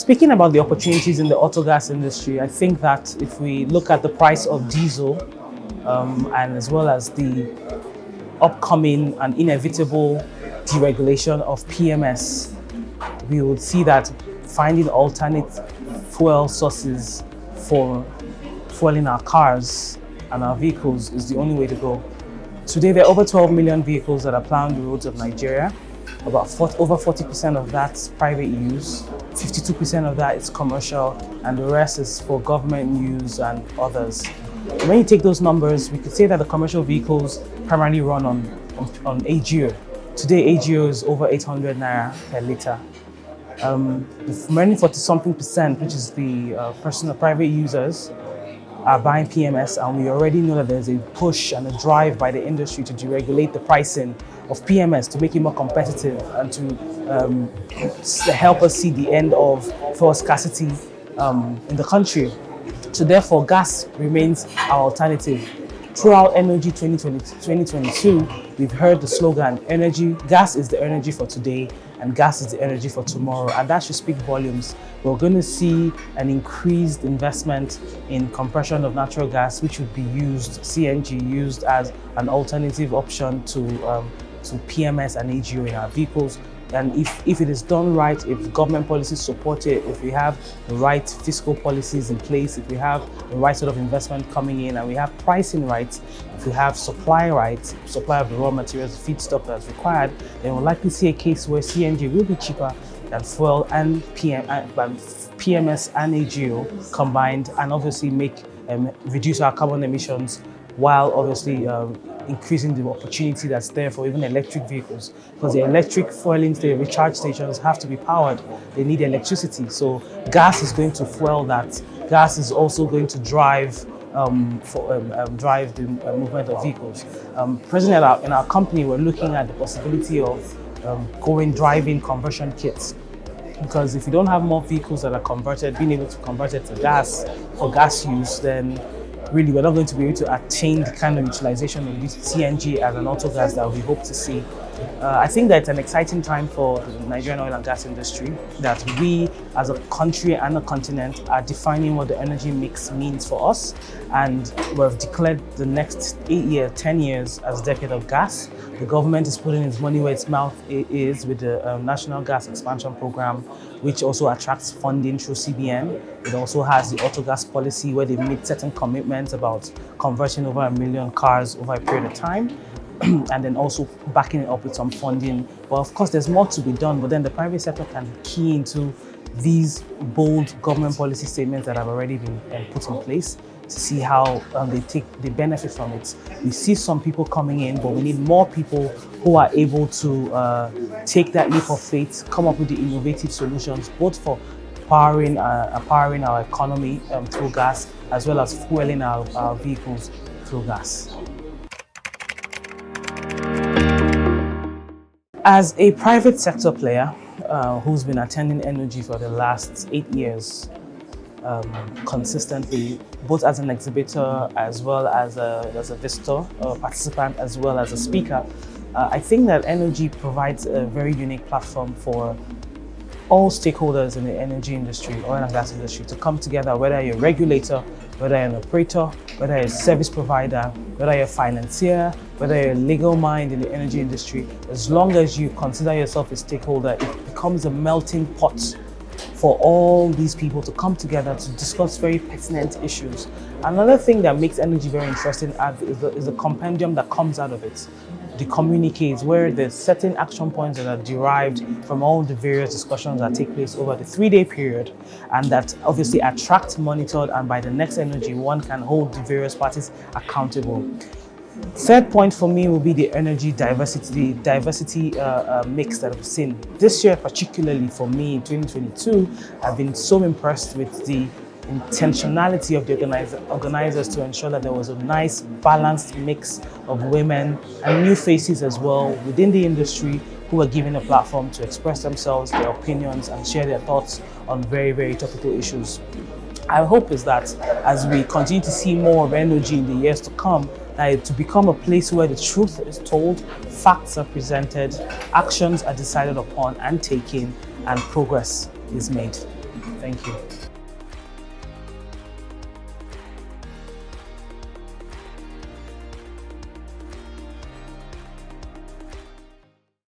Speaking about the opportunities in the auto gas industry, I think that if we look at the price of diesel and as well as the upcoming and inevitable deregulation of PMS, we would see that finding alternate fuel sources for fueling our cars and our vehicles is the only way to go. Today, there are over 12 million vehicles that are plowing the roads of Nigeria. Over 40% of that's private use, 52% of that is commercial, and the rest is for government use and others. When you take those numbers, we could say that the commercial vehicles primarily run on AGO. Today, AGO is over 800 naira per litre. The remaining 40-something%, which is the personal private users, are buying PMS, and we already know that there's a push and a drive by the industry to deregulate the pricing of PMS to make it more competitive and to help us see the end of fuel scarcity in the country. So therefore, gas remains our alternative. Throughout NOG 2022, we've heard the slogan, gas is the energy for today and gas is the energy for tomorrow, and that should speak volumes. We're going to see an increased investment in compression of natural gas, which would be CNG used as an alternative option to PMS and AGO in our vehicles. And if it is done right, if government policies support it, if we have the right fiscal policies in place, if we have the right sort of investment coming in, and we have pricing rights, if we have supply rights, supply of the raw materials, feedstock that's required, then we'll likely see a case where CNG will be cheaper than fuel and PMS and AGO combined, and obviously reduce our carbon emissions, while obviously increasing the opportunity that's there for even electric vehicles, because the electric the recharge stations have to be powered. They need electricity, so gas is going to fuel that. Gas is also going to drive the movement of vehicles. Presently in our company, we're looking at the possibility of driving conversion kits, because if you don't have more vehicles that are being able to convert it to gas for gas use, then really we're not going to be able to attain the kind of utilization of this CNG as an auto gas that we hope to see. I think that it's an exciting time for the Nigerian oil and gas industry, that we as a country and a continent are defining what the energy mix means for us, and we've declared the next 10 years as a decade of gas. The government is putting its money where its mouth is with the National Gas Expansion Program, which also attracts funding through CBN. It also has the auto gas policy, where they've made certain commitments about converting over 1 million cars over a period of time, and then also backing it up with some funding. But of course, there's more to be done, but then the private sector can key into these bold government policy statements that have already been put in place to see how they benefit from it. We see some people coming in, but we need more people who are able to take that leap of faith, come up with the innovative solutions, both for powering our economy through gas, as well as fueling our vehicles through gas. As a private sector player who's been attending NOG for the last 8 years, consistently, both as an exhibitor as well as a visitor, a participant, as well as a speaker, I think that NOG provides a very unique platform for all stakeholders in the energy industry, oil and gas industry, to come together, whether you're a regulator, whether you're an operator, whether you're a service provider, whether you're a financier, whether you're a legal mind in the energy industry. As long as you consider yourself a stakeholder, it becomes a melting pot for all these people to come together to discuss very pertinent issues. Another thing that makes energy very interesting is the compendium that comes out of it, the communiques, where there's certain action points that are derived from all the various discussions that take place over the 3-day period, and that obviously attract, monitored, and by the next energy, one can hold the various parties accountable. Third point for me will be the energy diversity mix that I've seen. This year, particularly for me in 2022, I've been so impressed with the intentionality of the organizers to ensure that there was a nice balanced mix of women and new faces as well within the industry, who were given a platform to express themselves, their opinions, and share their thoughts on very, very topical issues. Our hope is that as we continue to see more of NOG in the years to come, to become a place where the truth is told, facts are presented, actions are decided upon and taken, and progress is made. Thank you.